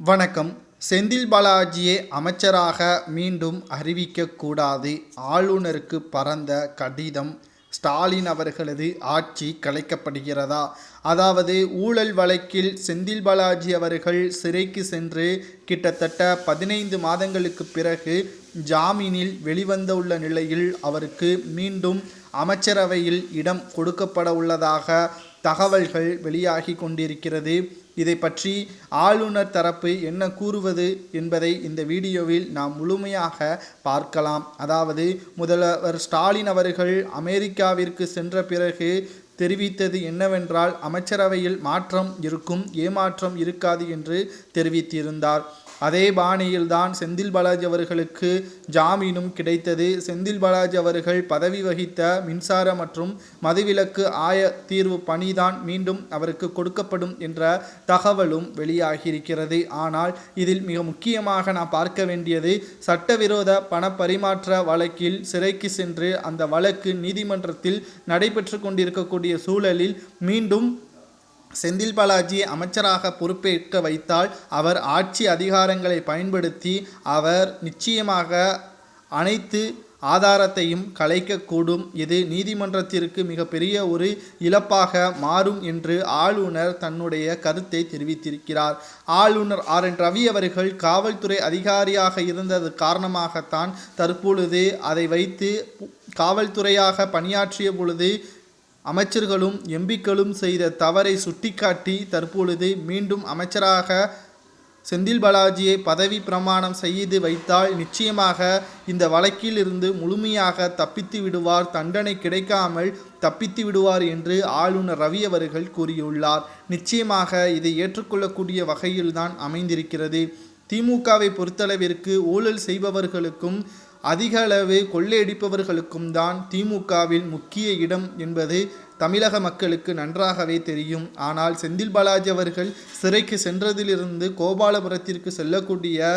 வணக்கம். செந்தில் பாலாஜியை அமைச்சராக மீண்டும் அறிவிக்கக்கூடாது. ஆளுநருக்கு பறந்த கடிதம். ஸ்டாலின் அவர்களது ஆட்சி கலைக்கப்படுகிறதா? அதாவது ஊழல் வழக்கில் செந்தில் பாலாஜி அவர்கள் சிறைக்கு சென்று கிட்டத்தட்ட 15 மாதங்களுக்கு பிறகு ஜாமீனில் வெளிவந்துள்ள நிலையில் அவருக்கு மீண்டும் அமைச்சரவையில் இடம் கொடுக்கப்பட உள்ளதாக தகவல்கள் வெளியாகி கொண்டிருக்கிறது. இதை பற்றி ஆளுநர் தரப்பு என்ன கூறுவது என்பதை இந்த வீடியோவில் நாம் முழுமையாக பார்க்கலாம். அதாவது முதல்வர் ஸ்டாலின் அவர்கள் அமெரிக்காவிற்கு சென்ற பிறகு தெரிவித்தது என்னவென்றால் அமைச்சரவையில் மாற்றம் இருக்கும், ஏமாற்றம் இருக்காது என்று தெரிவித்திருந்தார். அதே பாணியில்தான் செந்தில் பாலாஜி அவர்களுக்கு ஜாமீனும் கிடைத்தது. செந்தில் பாலாஜி அவர்கள் பதவி வகித்த மின்சார மற்றும் மதுவிலக்கு தீர்வு பணிதான் மீண்டும் அவருக்கு கொடுக்கப்படும் என்ற தகவலும் வெளியாகியிருக்கிறது. ஆனால் இதில் மிக முக்கியமாக நாம் பார்க்க வேண்டியது சட்டவிரோத பண பரிமாற்ற வழக்கில் சிறைக்கு சென்று அந்த வழக்கு நீதிமன்றத்தில் நடைபெற்று கொண்டிருக்கக்கூடிய சூழலில் மீண்டும் செந்தில் பாலாஜி அமைச்சராக பொறுப்பேற்க வைத்தால் அவர் ஆட்சி அதிகாரங்களை பயன்படுத்தி அவர் நிச்சயமாக அனைத்து ஆதாரத்தையும் கலைக்கக்கூடும். இது நீதிமன்றத்திற்கு மிகப்பெரிய ஒரு இழப்பாக மாறும் என்று ஆளுநர் தன்னுடைய கருத்தை தெரிவித்திருக்கிறார். ஆளுநர் RN ரவி அவர்கள் காவல்துறை அதிகாரியாக இருந்தது காரணமாகத்தான் தற்பொழுது அதை வைத்து காவல்துறையாக பணியாற்றிய பொழுது அமைச்சர்களும் எம்பிக்களும் செய்த தவறை சுட்டிக்காட்டி தற்பொழுது மீண்டும் அமைச்சராக செந்தில் பாலாஜியை பதவி பிரமாணம் செய்து வைத்தால் நிச்சயமாக இந்த வழக்கில் இருந்து முழுமையாக தப்பித்து விடுவார், தண்டனை கிடைக்காமல் தப்பித்து விடுவார் என்று ஆளுநர் ரவி அவர்கள் கூறியுள்ளார். நிச்சயமாக இதை ஏற்றுக்கொள்ளக்கூடிய வகையில்தான் அமைந்திருக்கிறது. திமுகவை பொறுத்தளவிற்கு ஊழல் செய்பவர்களுக்கும் அதிக அளவு கொள்ளையடிப்பவர்களுக்கும் தான் திமுகவில் முக்கிய இடம் என்பது தமிழக மக்களுக்கு நன்றாகவே தெரியும். ஆனால் செந்தில் பாலாஜி அவர்கள் சிறைக்கு சென்றதிலிருந்து கோபாலபுரத்திற்கு செல்லக்கூடிய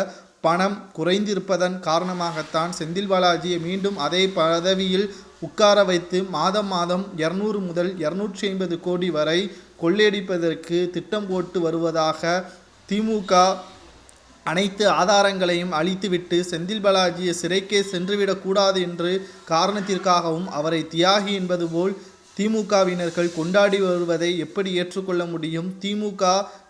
பணம் குறைந்திருப்பதன் காரணமாகத்தான் செந்தில் பாலாஜியை மீண்டும் அதே பதவியில் உட்கார வைத்து மாதம் 200 முதல் 250 கோடி வரை கொள்ளையடிப்பதற்கு திட்டம் போட்டு வருவதாக திமுக அனைத்து ஆதாரங்களையும் அழித்துவிட்டு செந்தில் பாலாஜியை சிறைக்கே சென்றுவிடக்கூடாது என்று காரணத்திற்காகவும் அவரை தியாகி என்பது போல் திமுகவினர்கள் கொண்டாடி வருவதை எப்படி ஏற்றுக்கொள்ள முடியும்? திமுக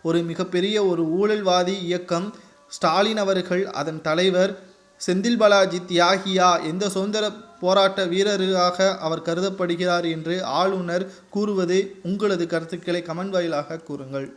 ஒரு மிகப்பெரிய ஒரு ஊழல்வாதி இயக்கம். ஸ்டாலின் அவர்கள் அதன் தலைவர். செந்தில் பாலாஜி தியாகியா, எந்த சுதந்திர போராட்ட வீரராக அவர் கருதப்படுகிறார் என்று ஆளுநர் கூறுவது? உங்களது கருத்துக்களை கமெண்ட் வாயிலாக கூறுங்கள்.